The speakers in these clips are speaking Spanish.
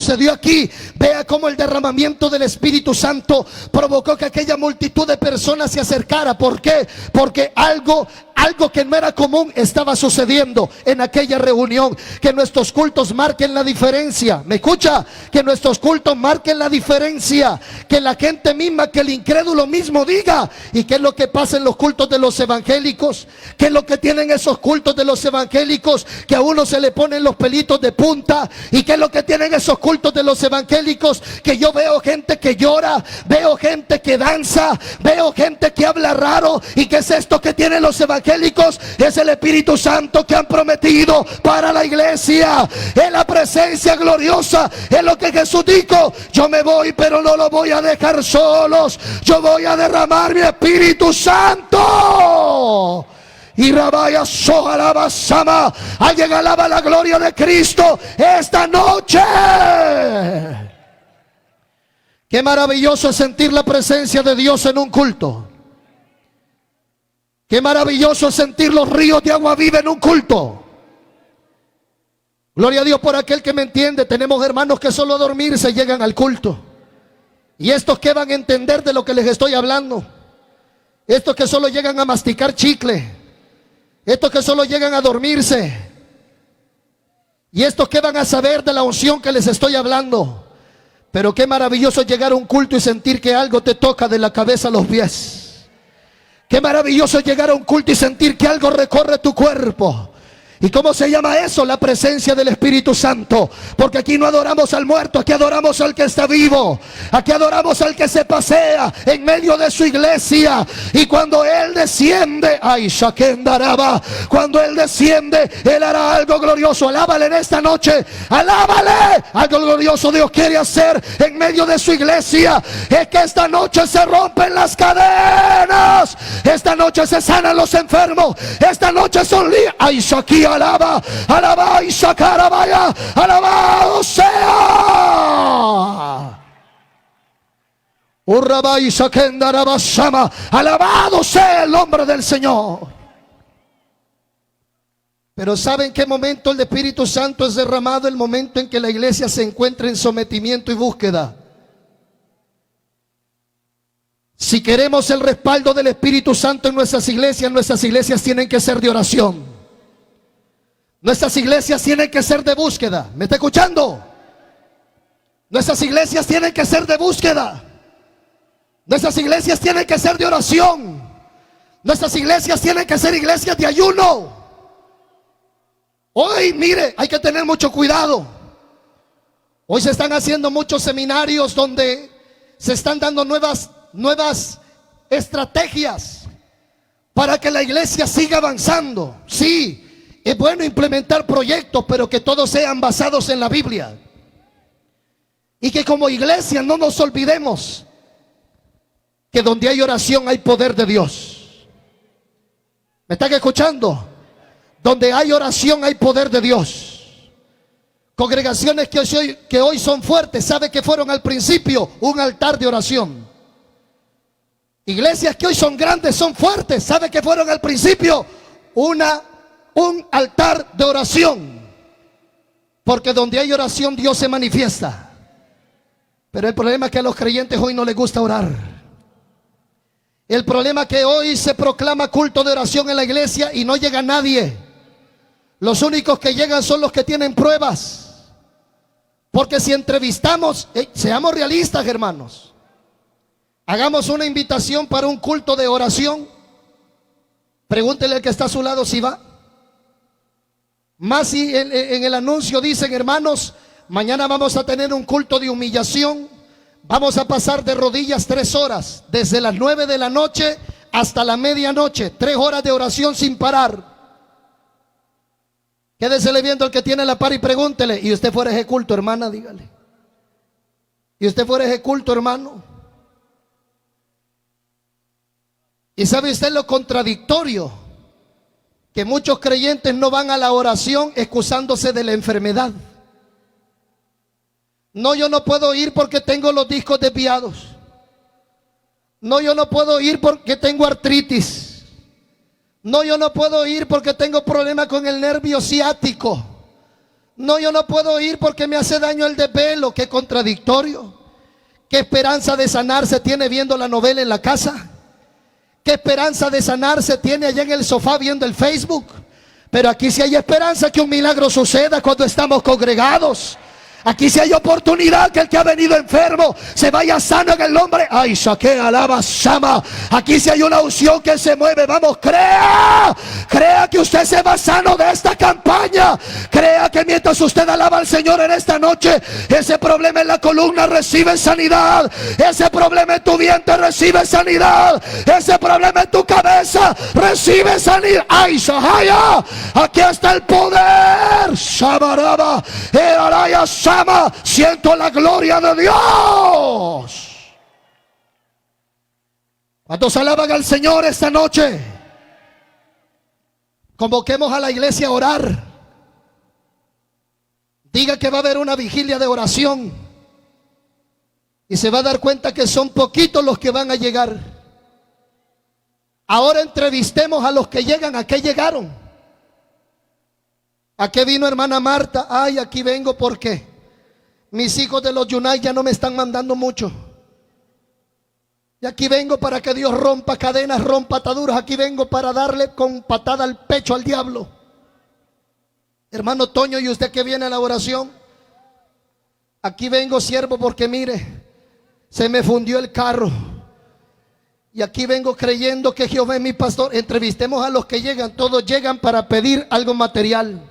sucedió aquí. Vea cómo el derramamiento del Espíritu Santo provocó que aquella multitud de personas se acercara. ¿Por qué? Porque algo que no era común estaba sucediendo en aquella reunión. Que nuestros cultos marquen la diferencia. ¿Me escucha? Que nuestros cultos marquen la diferencia. Que la gente misma, que el incrédulo mismo diga. ¿Y qué es lo que pasa en los cultos de los evangélicos? ¿Qué es lo que tienen esos cultos de los evangélicos? Que a uno se le ponen los pelitos de punta. ¿Y qué es lo que tienen esos cultos de los evangélicos? Que yo veo gente que llora, veo gente que danza, veo gente que habla raro. ¿Y qué es esto que tienen los evangélicos? Es el Espíritu Santo que han prometido para la iglesia. Es la presencia gloriosa. Es lo que Jesús dijo: yo me voy, pero no lo voy a dejar solos. Yo voy a derramar mi Espíritu Santo. Y Rabaya Sojalaba Sama. Alguien alaba la gloria de Cristo esta noche. Qué maravilloso es sentir la presencia de Dios en un culto. Qué maravilloso es sentir los ríos de agua viva en un culto. Gloria a Dios por aquel que me entiende. Tenemos hermanos que solo a dormirse llegan al culto. Y estos que van a entender de lo que les estoy hablando. Estos que solo llegan a masticar chicle. Estos que solo llegan a dormirse. Y estos que van a saber de la unción que les estoy hablando. Pero qué maravilloso es llegar a un culto y sentir que algo te toca de la cabeza a los pies. Qué maravilloso es llegar a un culto y sentir que algo recorre tu cuerpo. ¿Y cómo se llama eso? La presencia del Espíritu Santo. Porque aquí no adoramos al muerto, aquí adoramos al que está vivo. Aquí adoramos al que se pasea en medio de su iglesia. Y cuando Él desciende, ay, Shakendaraba, cuando Él desciende, Él hará algo glorioso. Alábale en esta noche, alábale. Algo glorioso Dios quiere hacer en medio de su iglesia. Es que esta noche se rompen las cadenas. Esta noche se sanan los enfermos. Esta noche son libres. Ay, Shakia. Alaba, alaba y sacarabaya, alabado sea. Urraba y sakendarabashama, alabado sea el nombre del Señor. Pero ¿saben qué momento el Espíritu Santo es derramado? El momento en que la iglesia se encuentra en sometimiento y búsqueda. Si queremos el respaldo del Espíritu Santo en nuestras iglesias tienen que ser de oración. Nuestras iglesias tienen que ser de búsqueda. ¿Me está escuchando? Nuestras iglesias tienen que ser de búsqueda. Nuestras iglesias tienen que ser de oración. Nuestras iglesias tienen que ser iglesias de ayuno. Hoy, mire, hay que tener mucho cuidado. Hoy se están haciendo muchos seminarios donde se están dando nuevas estrategias para que la iglesia siga avanzando. Sí. Es bueno implementar proyectos, pero que todos sean basados en la Biblia. Y que como iglesia no nos olvidemos que donde hay oración hay poder de Dios. ¿Me están escuchando? Donde hay oración hay poder de Dios. Congregaciones que hoy son fuertes, ¿sabe que fueron al principio? Un altar de oración. Iglesias que hoy son grandes, son fuertes, ¿sabe que fueron al principio? Un altar de oración. Porque donde hay oración Dios se manifiesta. Pero el problema es que a los creyentes hoy no les gusta orar. El problema es que hoy se proclama culto de oración en la iglesia y no llega nadie. Los únicos que llegan son los que tienen pruebas. Porque si entrevistamos, seamos realistas, hermanos. Hagamos una invitación para un culto de oración. Pregúntele al que está a su lado si va. Más si en el anuncio dicen: hermanos, mañana vamos a tener un culto de humillación. Vamos a pasar de rodillas 3 horas, desde las 9 de la noche hasta la medianoche, 3 horas de oración sin parar. Quédesele viendo al que tiene la par y pregúntele: ¿y usted fuera ese culto, hermana? Dígale. ¿Y usted fuera ese culto, hermano? ¿Y sabe usted lo contradictorio? Que muchos creyentes no van a la oración excusándose de la enfermedad. No, yo no puedo ir porque tengo los discos desviados. No, yo no puedo ir porque tengo artritis. No, yo no puedo ir porque tengo problemas con el nervio ciático. No, yo no puedo ir porque me hace daño el desvelo. Qué contradictorio. ¿Qué esperanza de sanarse tiene viendo la novela en la casa? ¿Qué esperanza de sanarse tiene allá en el sofá viendo el Facebook? Pero aquí sí hay esperanza que un milagro suceda cuando estamos congregados. Aquí sí hay oportunidad que el que ha venido enfermo se vaya sano en el nombre. Ay, saque alaba sama. Aquí sí hay una unción que se mueve. Vamos, crea. Crea que usted se va sano de esta campaña. Crea que mientras usted alaba al Señor en esta noche, ese problema en la columna recibe sanidad. Ese problema en tu vientre recibe sanidad. Ese problema en tu cabeza recibe sanidad. Ay, sahaya. Aquí está el poder. Shabaraba. Araya. Siento la gloria de Dios. ¿Cuántos alaban al Señor esta noche? Convoquemos a la iglesia a orar. Diga que va a haber una vigilia de oración y se va a dar cuenta que son poquitos los que van a llegar. Ahora entrevistemos a los que llegan. ¿A qué llegaron? ¿A qué vino hermana Marta? Ay, aquí vengo porque mis hijos de los Yunay ya no me están mandando mucho. Y aquí vengo para que Dios rompa cadenas, rompa ataduras. Aquí vengo para darle con patada al pecho al diablo. Hermano Toño, ¿y usted que viene a la oración? Aquí vengo, siervo, porque mire, se me fundió el carro. Y aquí vengo creyendo que Jehová es mi pastor. Entrevistemos a los que llegan. Todos llegan para pedir algo material.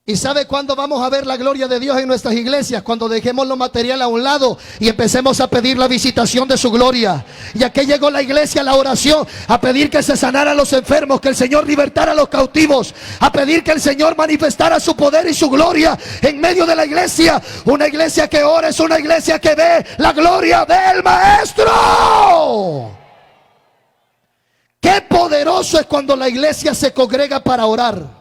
¿Y sabe cuándo vamos a ver la gloria de Dios en nuestras iglesias? Cuando dejemos lo material a un lado y empecemos a pedir la visitación de su gloria. ¿Y a qué llegó la iglesia? La oración. A pedir que se sanara a los enfermos, que el Señor libertara a los cautivos, a pedir que el Señor manifestara su poder y su gloria en medio de la iglesia. Una iglesia que ora es una iglesia que ve la gloria del Maestro. Qué poderoso es cuando la iglesia se congrega para orar.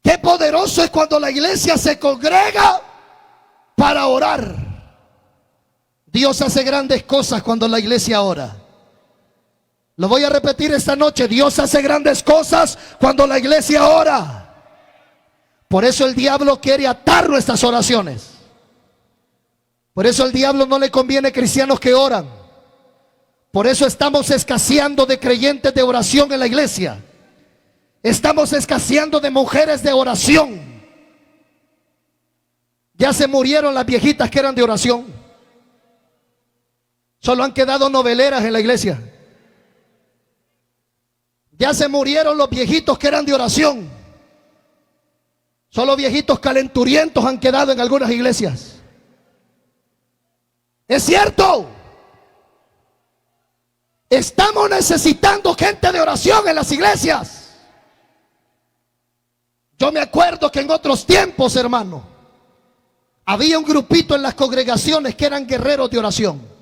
Qué poderoso es cuando la iglesia se congrega para orar. Dios hace grandes cosas cuando la iglesia ora. Lo voy a repetir esta noche. Dios hace grandes cosas cuando la iglesia ora. Por eso el diablo quiere atar nuestras oraciones. Por eso el diablo no le conviene cristianos que oran. Por eso estamos escaseando de creyentes de oración en la iglesia. Estamos escaseando de mujeres de oración. Ya se murieron las viejitas que eran de oración. Solo han quedado noveleras en la iglesia. Ya se murieron los viejitos que eran de oración. Solo viejitos calenturientos han quedado en algunas iglesias. Es cierto. Estamos necesitando gente de oración en las iglesias. Yo me acuerdo que en otros tiempos, hermano, había un grupito en las congregaciones que eran guerreros de oración.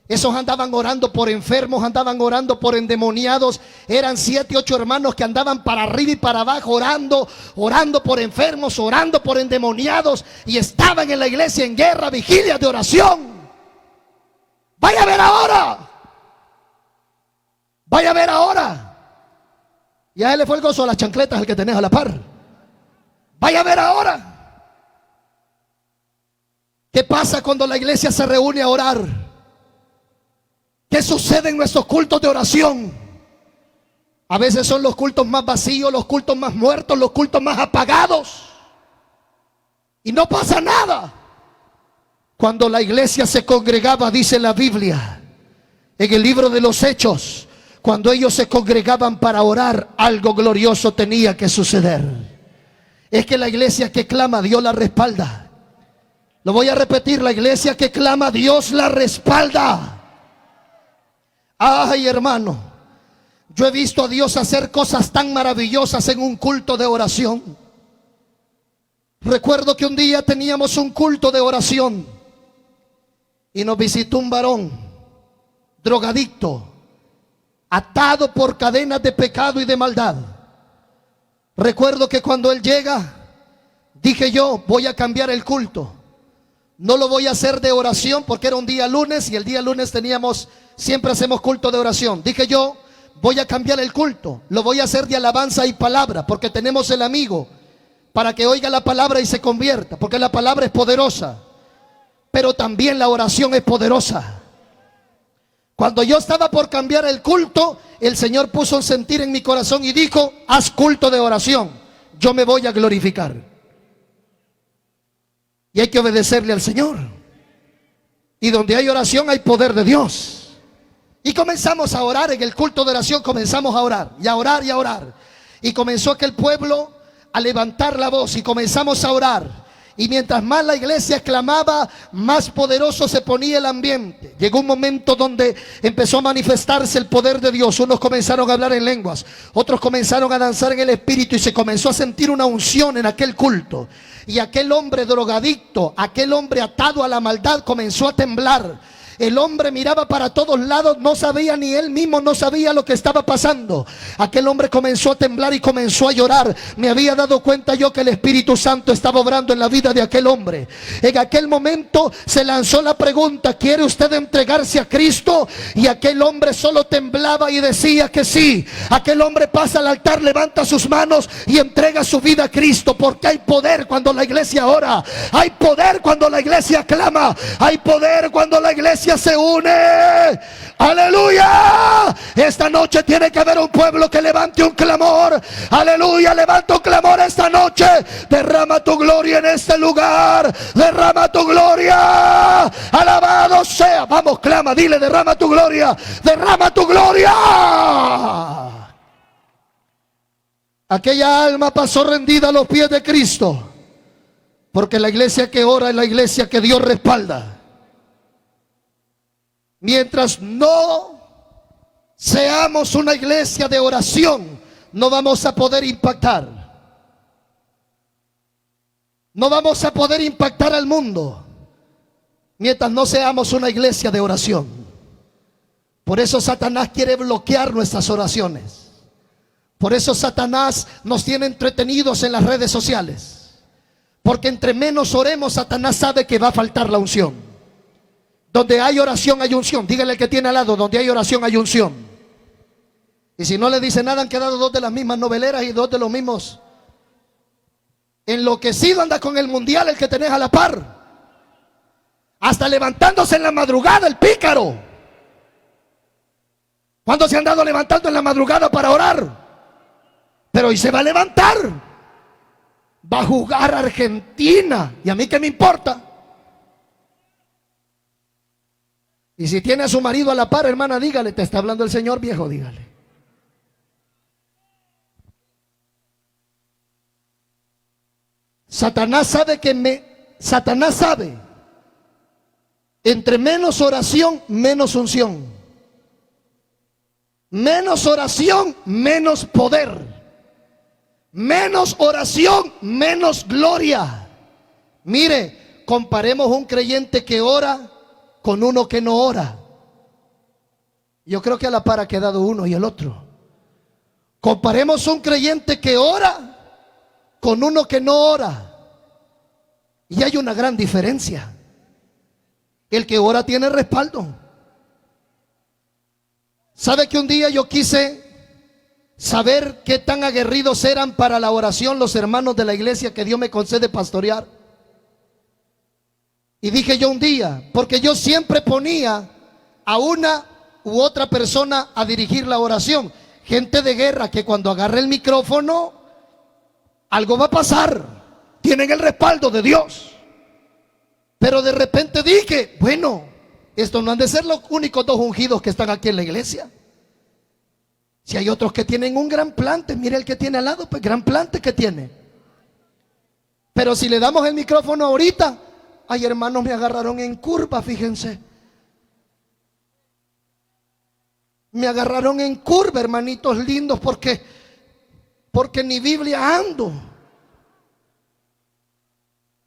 Esos andaban orando por enfermos, andaban orando por endemoniados. Eran 7, 8 hermanos que andaban para arriba y para abajo orando por enfermos, orando por endemoniados. Y estaban en la iglesia en guerra, vigilias de oración. Vaya a ver ahora. Vaya a ver ahora. Y a él le fue el gozo a las chancletas, el que tenés a la par. Vaya a ver ahora. ¿Qué pasa cuando la iglesia se reúne a orar? ¿Qué sucede en nuestros cultos de oración? A veces son los cultos más vacíos, los cultos más muertos, los cultos más apagados. Y no pasa nada. Cuando la iglesia se congregaba, dice la Biblia, en el libro de los Hechos, cuando ellos se congregaban para orar, algo glorioso tenía que suceder. Es que la iglesia que clama, Dios la respalda. Lo voy a repetir, la iglesia que clama, Dios la respalda. Ay, hermano, yo he visto a Dios hacer cosas tan maravillosas en un culto de oración. Recuerdo que un día teníamos un culto de oración y nos visitó un varón drogadicto, atado por cadenas de pecado y de maldad. Recuerdo que cuando él llega, dije yo, voy a cambiar el culto. No lo voy a hacer de oración porque era un día lunes y el día lunes siempre hacemos culto de oración. Dije yo, voy a cambiar el culto, lo voy a hacer de alabanza y palabra, porque tenemos el amigo, para que oiga la palabra y se convierta, porque la palabra es poderosa, pero también la oración es poderosa. Cuando yo estaba por cambiar el culto, el Señor puso un sentir en mi corazón y dijo: haz culto de oración, yo me voy a glorificar. Y hay que obedecerle al Señor. Y donde hay oración hay poder de Dios. Y comenzamos a orar en el culto de oración, comenzamos a orar y a orar y a orar. Y comenzó aquel pueblo a levantar la voz y comenzamos a orar. Y mientras más la iglesia clamaba, más poderoso se ponía el ambiente. Llegó un momento donde empezó a manifestarse el poder de Dios. Unos comenzaron a hablar en lenguas, otros comenzaron a danzar en el espíritu, y se comenzó a sentir una unción en aquel culto. Y aquel hombre drogadicto, aquel hombre atado a la maldad, comenzó a temblar. El hombre miraba para todos lados, no sabía, ni él mismo no sabía lo que estaba pasando. Aquel hombre comenzó a temblar y comenzó a llorar. Me había dado cuenta yo que el Espíritu Santo estaba obrando en la vida de aquel hombre. En aquel momento se lanzó la pregunta: ¿quiere usted entregarse a Cristo? Y aquel hombre solo temblaba y decía que sí. Aquel hombre pasa al altar, levanta sus manos y entrega su vida a Cristo, porque hay poder cuando la iglesia ora, hay poder cuando la iglesia clama, hay poder cuando la iglesia se une. Aleluya. Esta noche tiene que haber un pueblo que levante un clamor. Aleluya, levanta un clamor esta noche. Derrama tu gloria en este lugar, derrama tu gloria. Alabado sea. Vamos, clama, dile: derrama tu gloria, derrama tu gloria. Aquella alma pasó rendida a los pies de Cristo, porque la iglesia que ora es la iglesia que Dios respalda. Mientras no seamos una iglesia de oración, no vamos a poder impactar. No vamos a poder impactar al mundo mientras no seamos una iglesia de oración. Por eso Satanás quiere bloquear nuestras oraciones. Por eso Satanás nos tiene entretenidos en las redes sociales. Porque entre menos oremos, Satanás sabe que va a faltar la unción. Donde hay oración hay unción. Dígale al que tiene al lado: donde hay oración hay unción. Y si no le dice nada, han quedado dos de las mismas noveleras y dos de los mismos. Enloquecido anda con el mundial el que tenés a la par. Hasta levantándose en la madrugada el pícaro. ¿Cuándo se han dado levantando en la madrugada para orar? Pero hoy se va a levantar. Va a jugar Argentina. ¿Y a mí qué me importa? Y si tiene a su marido a la par, hermana, dígale: te está hablando el Señor, viejo, dígale. Satanás sabe, entre menos oración, menos unción. Menos oración, menos poder. Menos oración, menos gloria. Mire, comparemos un creyente que ora con uno que no ora. Yo creo que a la par ha quedado uno y el otro. Comparemos un creyente que ora con uno que no ora, y hay una gran diferencia. El que ora tiene respaldo. ¿Sabe que un día yo quise saber qué tan aguerridos eran para la oración los hermanos de la iglesia que Dios me concede pastorear? Y dije yo un día, porque yo siempre ponía a una u otra persona a dirigir la oración. Gente de guerra que cuando agarre el micrófono, algo va a pasar. Tienen el respaldo de Dios. Pero de repente dije, bueno, estos no han de ser los únicos dos ungidos que están aquí en la iglesia. Si hay otros que tienen un gran plante, mire el que tiene al lado, pues gran plante que tiene. Pero si le damos el micrófono ahorita, ay, hermanos, me agarraron en curva, fíjense. Me agarraron en curva, hermanitos lindos, porque ni Biblia ando.